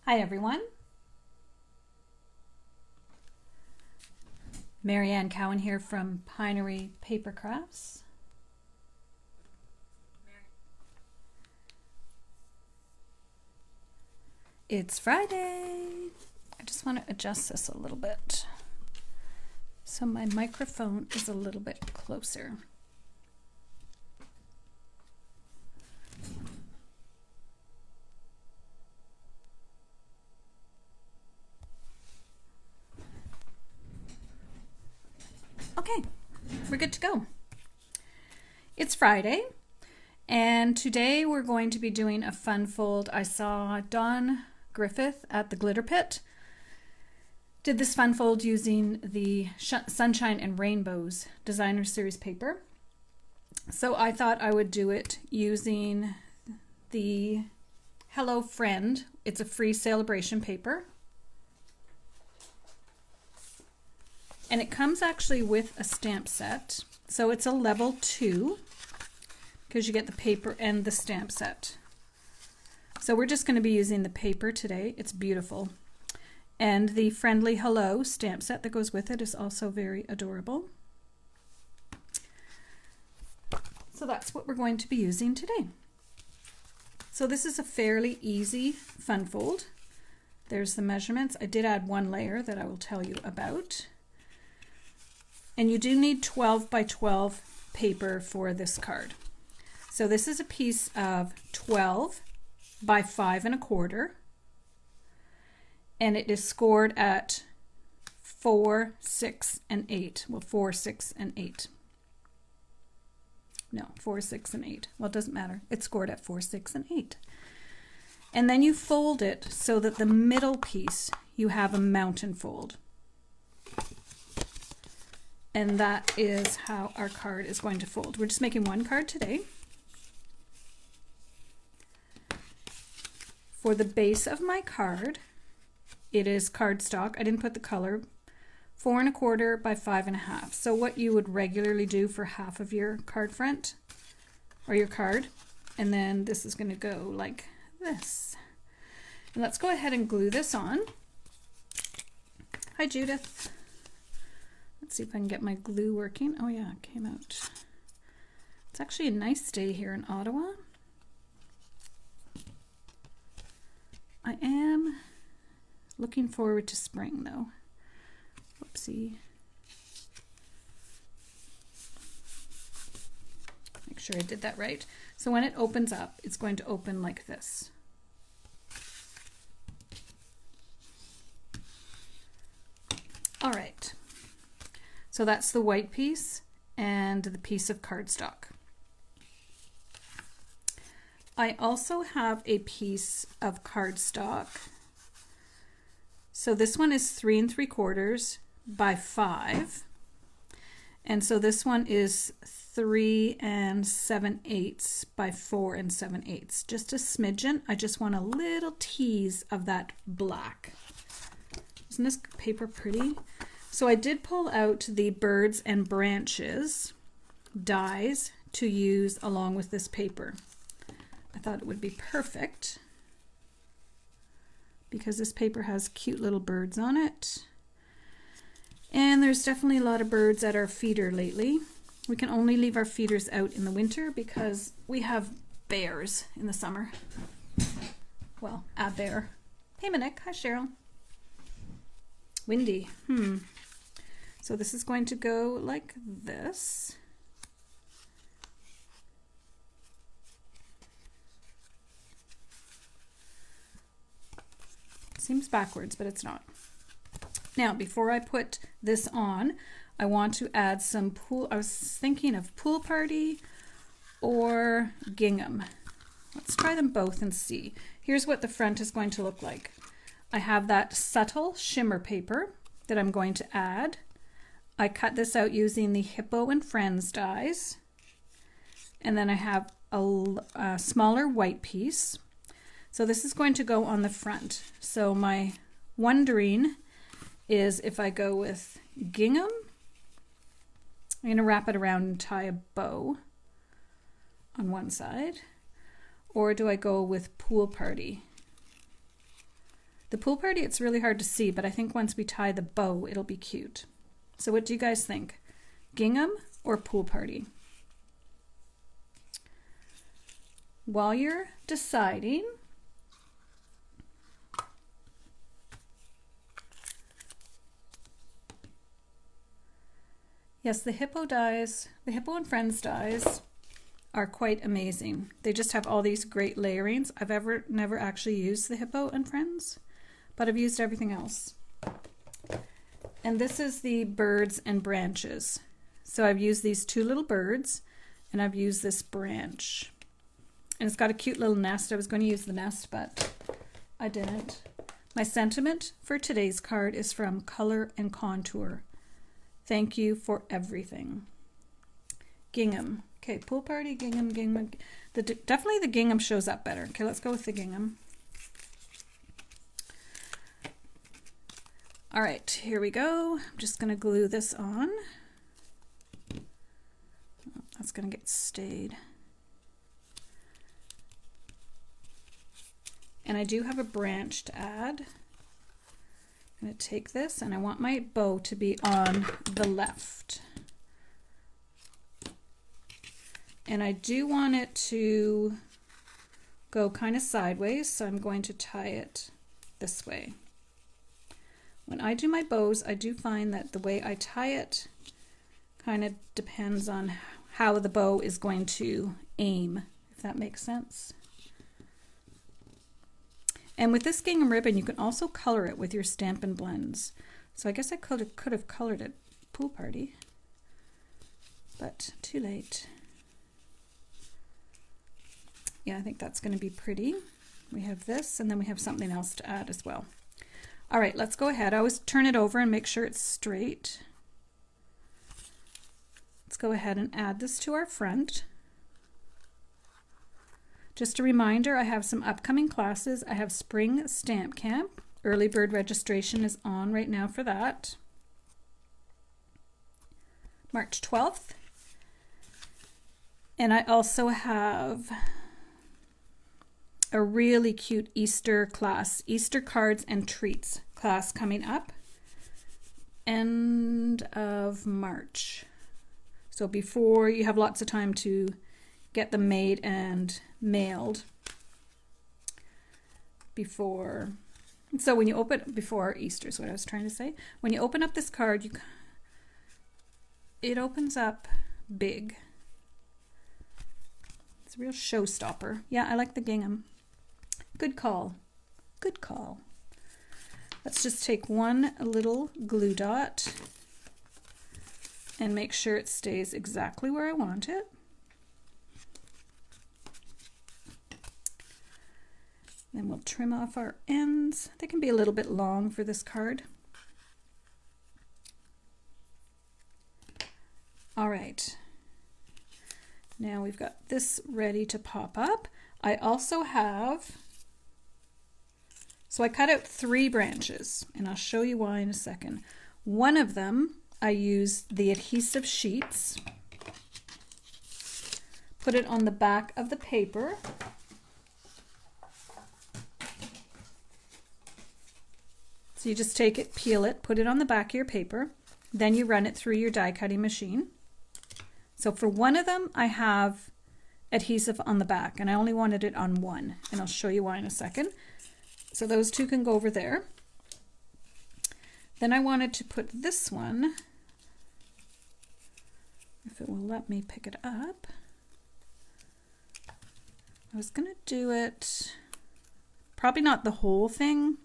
Hi everyone. Marianne Cowan here from Pinery Paper Crafts. It's Friday. I just want to adjust this a little bit so my microphone is a little bit closer. Okay, we're good to go. It's Friday, and today we're going to be doing a fun fold. I saw Dawn Griffith at the Glitter Pit did this fun fold using the Sunshine and Rainbows Designer Series paper. So I thought I would do it using the Hello Friend. It's a free celebration paper. And it comes actually with a stamp set. So it's a level 2 because you get the paper and the stamp set. So we're just going to be using the paper today. It's beautiful. And the Friendly Hello stamp set that goes with it is also very adorable. So that's what we're going to be using today. So this is a fairly easy fun fold. There's the measurements. I did add one layer that I will tell you about. And you do need 12 by 12 paper for this card. So this is a piece of 12 by 5 1/4. And it is scored at 4, 6, and 8. Well, 4, 6, and 8. No, 4, 6, and 8. Well, it doesn't matter. It's scored at 4, 6, and 8. And then you fold it so that the middle piece, you have a mountain fold. And that is how our card is going to fold. We're just making one card today. For the base of my card, it is cardstock. I didn't put the color. 4 1/4 by 5 1/2. So what you would regularly do for half of your card front or your card. And then this is going to go like this. And let's go ahead and glue this on. Hi, Judith. Let's see if I can get my glue working. Oh yeah, it came out. It's actually a nice day here in Ottawa. I am looking forward to spring though. Whoopsie. Make sure I did that right. So when it opens up, it's going to open like this. All right. So that's the white piece and the piece of cardstock. I also have a piece of cardstock. So this one is 3 3/4 by 5. And so this one is 3 7/8 by 4 7/8. Just a smidgen. I just want a little tease of that black. Isn't this paper pretty? So I did pull out the birds and branches dies to use along with this paper. I thought it would be perfect because this paper has cute little birds on it. And there's definitely a lot of birds at our feeder lately. We can only leave our feeders out in the winter because we have bears in the summer. Well, a bear. Hey, Monique. Hi, Cheryl. Windy. So this is going to go like this. Seems backwards, but it's not. Now, before I put this on, I want to add some pool. I was thinking of pool party or gingham. Let's try them both and see. Here's what the front is going to look like. I have that subtle shimmer paper that I'm going to add. I cut this out using the Hippo and Friends dies. And then I have a smaller white piece. So this is going to go on the front. So my wondering is if I go with gingham, I'm going to wrap it around and tie a bow on one side. Or do I go with pool party? The pool party, it's really hard to see, but I think once we tie the bow, it'll be cute. So what do you guys think? Gingham or pool party? While you're deciding, yes, the Hippo dies, the Hippo and Friends dies are quite amazing. They just have all these great layerings. I've never actually used the Hippo and Friends, but I've used everything else. And this is the birds and branches. So I've used these two little birds and I've used this branch. And it's got a cute little nest. I was going to use the nest, but I didn't. My sentiment for today's card is from Color and Contour. Thank you for everything. Gingham. Okay, pool party, gingham, gingham. Definitely the gingham shows up better. Okay, let's go with the gingham. All right, here we go. I'm just going to glue this on. Oh, that's going to get stayed. And I do have a branch to add. I'm going to take this and I want my bow to be on the left. And I do want it to go kind of sideways, so I'm going to tie it this way. When I do my bows, I do find that the way I tie it kind of depends on how the bow is going to aim, if that makes sense. And with this gingham ribbon, you can also color it with your Stampin' Blends. So I guess I could have colored it pool party, but too late. Yeah, I think that's going to be pretty. We have this, and then we have something else to add as well. All right, let's go ahead. I always turn it over and make sure it's straight. Let's go ahead and add this to our front. Just a reminder, I have some upcoming classes. I have Spring Stamp Camp. Early bird registration is on right now for that. March 12th. And I also have a really cute Easter class, Easter cards and treats class coming up end of March. So before, you have lots of time to get them made and mailed before. So when you open, before Easter is what I was trying to say. When you open up this card, it opens up big. It's a real showstopper. Yeah, I like the gingham. Good call. Good call. Let's just take one little glue dot and make sure it stays exactly where I want it. Then we'll trim off our ends. They can be a little bit long for this card. All right. Now we've got this ready to pop up. I also have, so I cut out 3 branches, and I'll show you why in a second. One of them, I used the adhesive sheets, put it on the back of the paper. So you just take it, peel it, put it on the back of your paper, then you run it through your die cutting machine. So for one of them, I have adhesive on the back, and I only wanted it on one, and I'll show you why in a second. So those two can go over there. Then I wanted to put this one, if it will let me pick it up. I was going to do it, probably not the whole thing.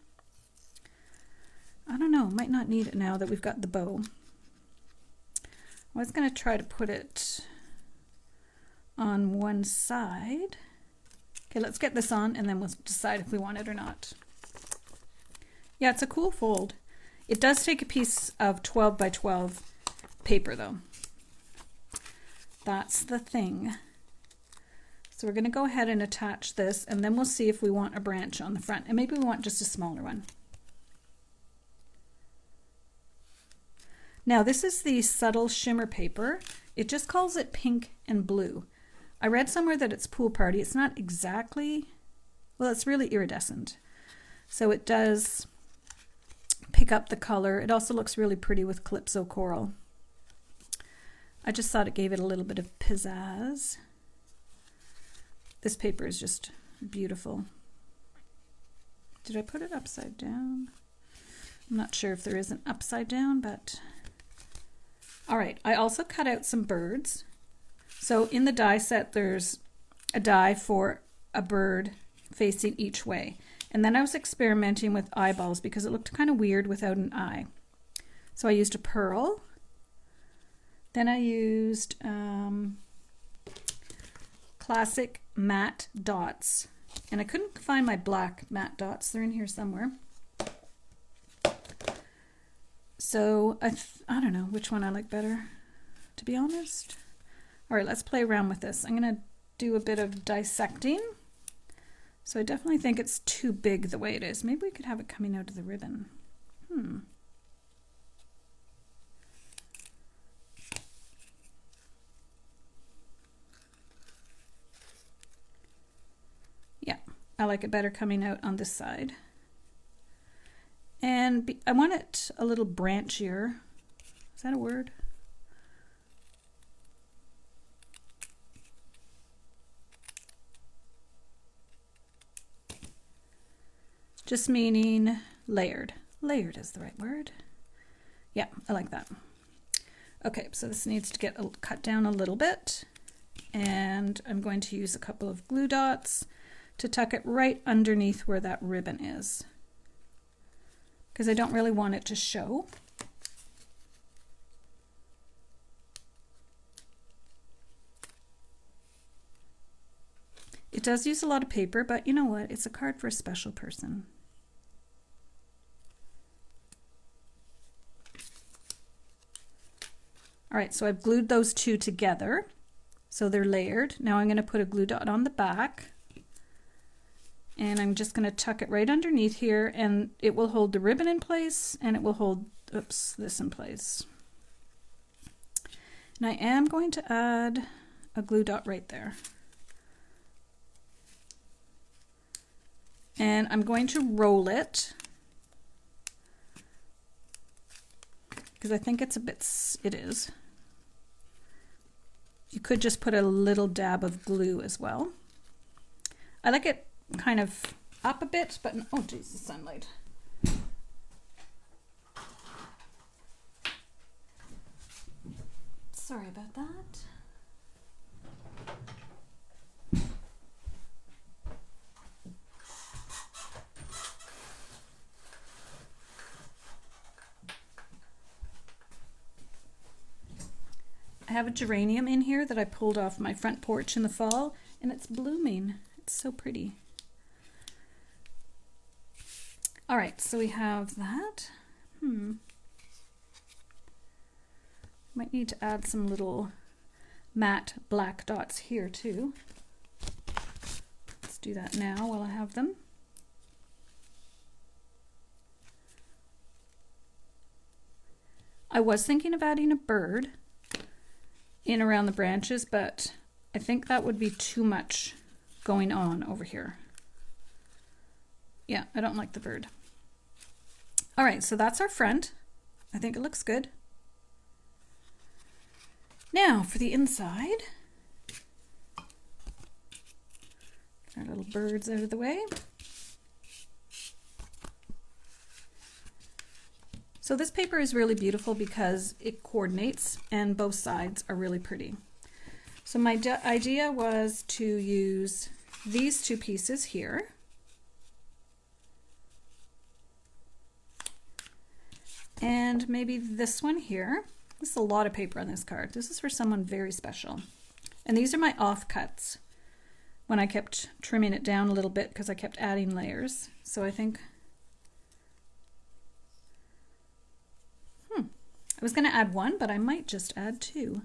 I don't know, might not need it now that we've got the bow. I was going to try to put it on one side. Okay, let's get this on and then we'll decide if we want it or not. Yeah, it's a cool fold. It does take a piece of 12 by 12 paper though. That's the thing. So we're going to go ahead and attach this, and then we'll see if we want a branch on the front, and maybe we want just a smaller one. Now this is the subtle shimmer paper. It just calls it pink and blue. I read somewhere that it's pool party. It's not exactly, well, it's really iridescent. So it does pick up the color. It also looks really pretty with Calypso Coral. I just thought it gave it a little bit of pizzazz. This paper is just beautiful. Did I put it upside down? I'm not sure if there is an upside down, but all right. I also cut out some birds. So in the die set, there's a die for a bird facing each way. And then I was experimenting with eyeballs because it looked kind of weird without an eye. So I used a pearl. Then I used classic matte dots. And I couldn't find my black matte dots. They're in here somewhere. So I don't know which one I like better, to be honest. All right, let's play around with this. I'm going to do a bit of dissecting. So I definitely think it's too big the way it is. Maybe we could have it coming out of the ribbon. Yeah, I like it better coming out on this side. And I want it a little branchier. Is that a word? Just meaning layered. Layered is the right word. Yeah, I like that. Okay, so this needs to get cut down a little bit. And I'm going to use a couple of glue dots to tuck it right underneath where that ribbon is, because I don't really want it to show. It does use a lot of paper, but you know what? It's a card for a special person. All right, so I've glued those two together, so they're layered. Now I'm going to put a glue dot on the back, and I'm just going to tuck it right underneath here, and it will hold the ribbon in place, and it will hold, oops, this in place. And I am going to add a glue dot right there. And I'm going to roll it, because I think it's a bit, it is. You could just put a little dab of glue as well. I like it kind of up a bit, but oh geez, the sunlight. Sorry about that. I have a geranium in here that I pulled off my front porch in the fall, and it's blooming. It's so pretty. All right, so we have that. Might need to add some little matte black dots here too. Let's do that now while I have them. I was thinking of adding a bird in around the branches, but I think that would be too much going on over here. Yeah, I don't like the bird. All right, so that's our front. I think it looks good. Now for the inside. Get our little birds out of the way. So this paper is really beautiful because it coordinates and both sides are really pretty. So my idea was to use these two pieces here. And maybe this one here. This is a lot of paper on this card. This is for someone very special. And these are my offcuts when I kept trimming it down a little bit because I kept adding layers. So I think I was going to add one, but I might just add two.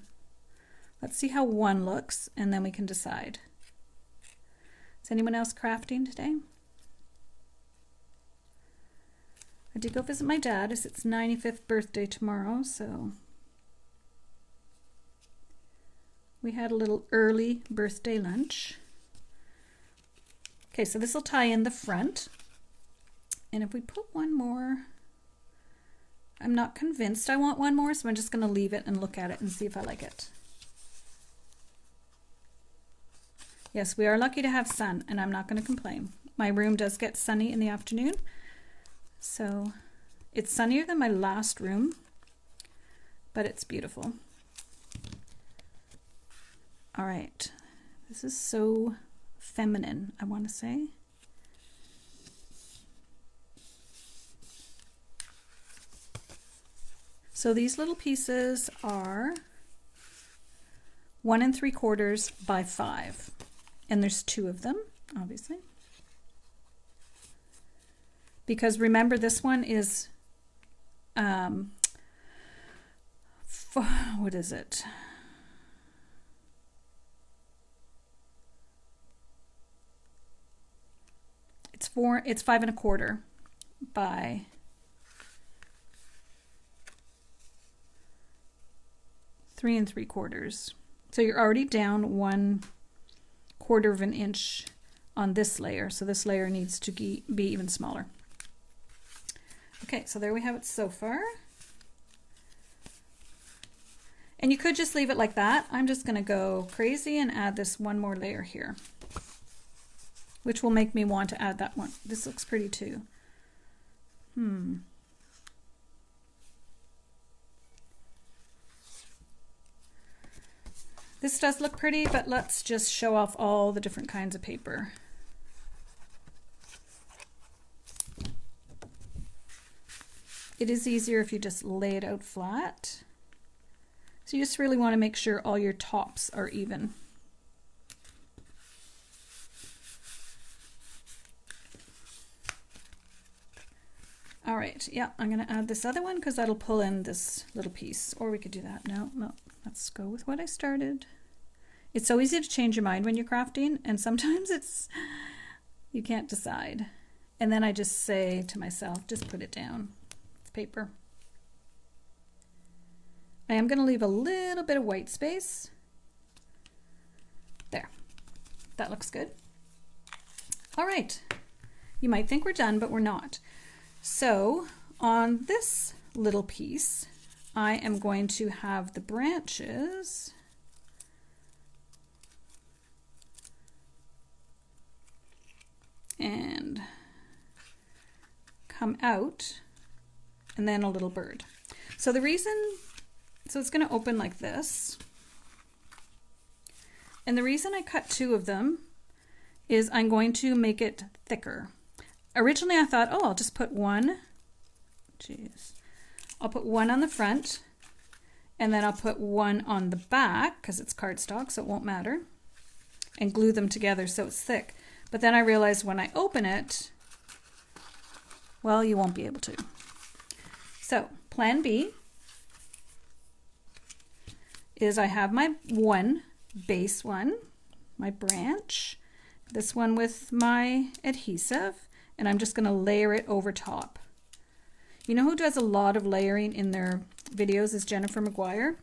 Let's see how one looks, and then we can decide. Is anyone else crafting today? I did go visit my dad. It's his 95th birthday tomorrow, so we had a little early birthday lunch. Okay, so this will tie in the front. And if we put one more, I'm not convinced I want one more, so I'm just going to leave it and look at it and see if I like it. Yes, we are lucky to have sun, and I'm not going to complain. My room does get sunny in the afternoon, so it's sunnier than my last room, but it's beautiful. All right, this is so feminine, I want to say. So these little pieces are 1 3/4 by 5, and there's 2 of them, obviously. Because remember, this one is, what is it? It's 5 1/4 by 3 3/4. So you're already down 1/4 of an inch on this layer. So this layer needs to be even smaller. Okay, so there we have it so far. And you could just leave it like that. I'm just going to go crazy and add this one more layer here, which will make me want to add that one. This looks pretty too. This does look pretty, but let's just show off all the different kinds of paper. It is easier if you just lay it out flat. So you just really want to make sure all your tops are even. All right, yeah, I'm going to add this other one because that'll pull in this little piece. Or we could do that. No, let's go with what I started. It's so easy to change your mind when you're crafting, and sometimes you can't decide. And then I just say to myself, just put it down. It's paper. I am going to leave a little bit of white space. There. That looks good. All right. You might think we're done, but we're not. So on this little piece, I am going to have the branches and come out, and then a little bird. So it's going to open like this. And the reason I cut 2 of them is I'm going to make it thicker. Originally I thought, oh, I'll just put one. I'll put one on the front, and then I'll put one on the back because it's cardstock, so it won't matter, and glue them together so it's thick. But then I realized when I open it, well, you won't be able to. So plan B is I have my base one, my branch, this one with my adhesive, and I'm just going to layer it over top. You know who does a lot of layering in their videos is Jennifer McGuire.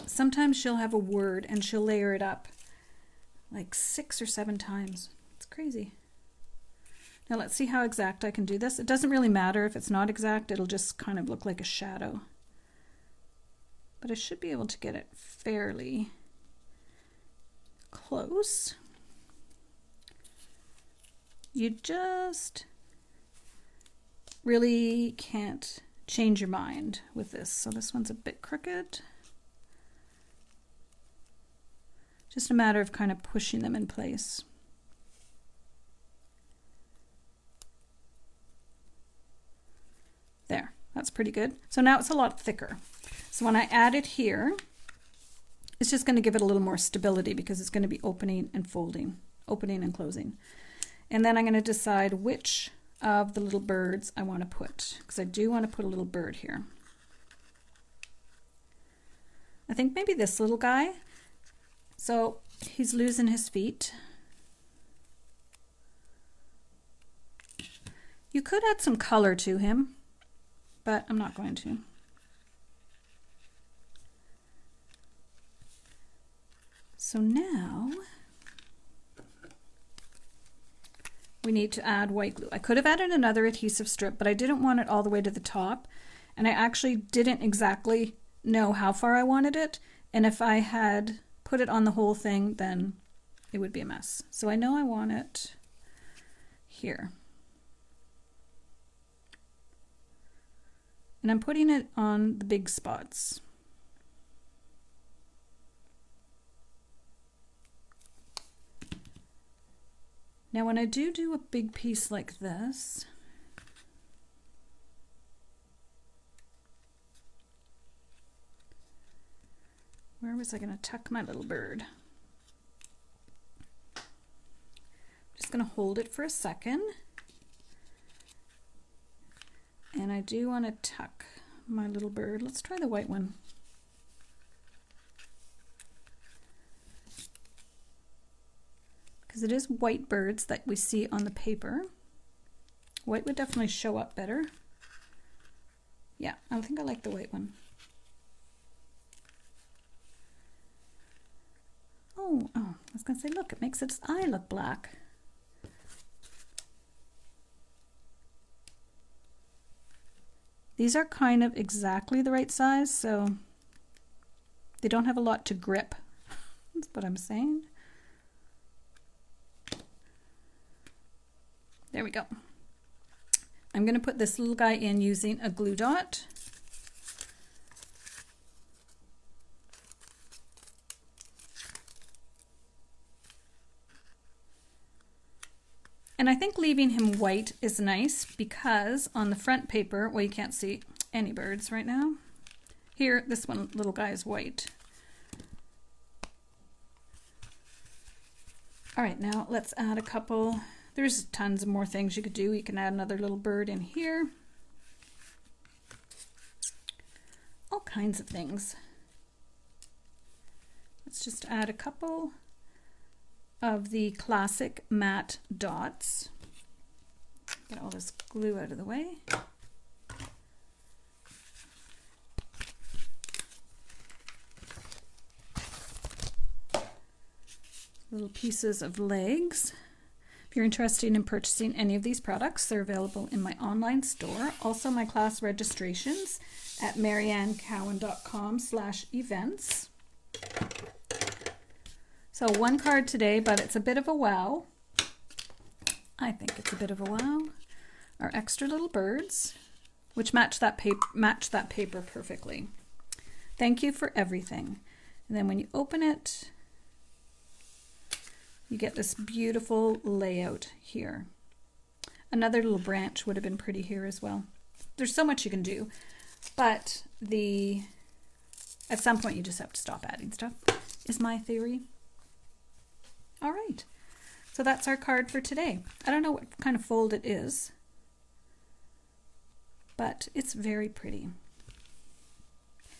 Sometimes she'll have a word and she'll layer it up like 6 or 7 times. It's crazy. Now let's see how exact I can do this. It doesn't really matter if it's not exact, it'll just kind of look like a shadow. But I should be able to get it fairly close. You just really can't change your mind with this. So this one's a bit crooked. Just a matter of kind of pushing them in place. There, that's pretty good. So now it's a lot thicker. So when I add it here, it's just going to give it a little more stability because it's going to be opening and folding, opening and closing. And then I'm going to decide which of the little birds I want to put, because I do want to put a little bird here. I think maybe this little guy. So he's losing his feet. You could add some color to him, but I'm not going to. So now we need to add white glue. I could have added another adhesive strip, but I didn't want it all the way to the top, and I actually didn't exactly know how far I wanted it, and if I had put it on the whole thing, then it would be a mess. So I know I want it here. And I'm putting it on the big spots. Now when I do a big piece like this, where was I going to tuck my little bird? I'm just going to hold it for a second. And I do want to tuck my little bird. Let's try the white one. Because it is white birds that we see on the paper. White would definitely show up better. Yeah, I think I like the white one. Oh, I was going to say, look, it makes its eye look black. These are kind of exactly the right size, so they don't have a lot to grip. That's what I'm saying. There we go. I'm going to put this little guy in using a glue dot. And I think leaving him white is nice because on the front paper, well, you can't see any birds right now. Here, this one little guy is white. All right, now let's add a couple. There's tons of more things you could do. You can add another little bird in here. All kinds of things. Let's just add a couple of the classic matte dots. Get all this glue out of the way. Little pieces of legs. If you're interested in purchasing any of these products, they're available in my online store. Also my class registrations at mariannecowan.com/events. So one card today, but it's a bit of a wow. I think it's a bit of a wow. Our extra little birds, which match that paper perfectly. Thank you for everything. And then when you open it, you get this beautiful layout here. Another little branch would have been pretty here as well. There's so much you can do, but at some point you just have to stop adding stuff, is my theory. All right, so that's our card for today. I don't know what kind of fold it is, but it's very pretty.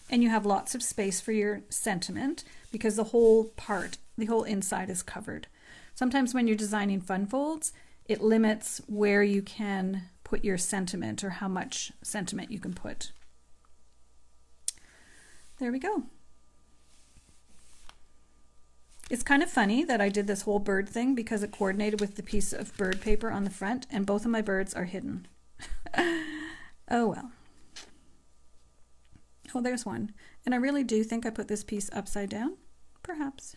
And you have lots of space for your sentiment because the whole inside is covered. Sometimes when you're designing fun folds, it limits where you can put your sentiment or how much sentiment you can put. There we go. It's kind of funny that I did this whole bird thing because it coordinated with the piece of bird paper on the front, and both of my birds are hidden. Oh well. Oh, there's one. And I really do think I put this piece upside down. Perhaps.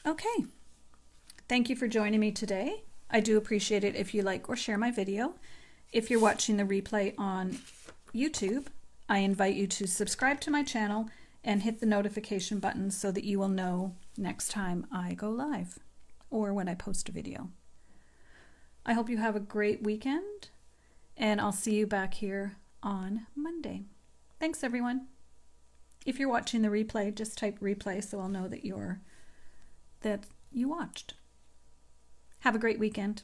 Okay. Thank you for joining me today. I do appreciate it if you like or share my video. If you're watching the replay on YouTube, I invite you to subscribe to my channel and hit the notification button so that you will know next time I go live or when I post a video. I hope you have a great weekend, and I'll see you back here on Monday. Thanks, everyone. If you're watching the replay, just type replay so I'll know that you watched. Have a great weekend.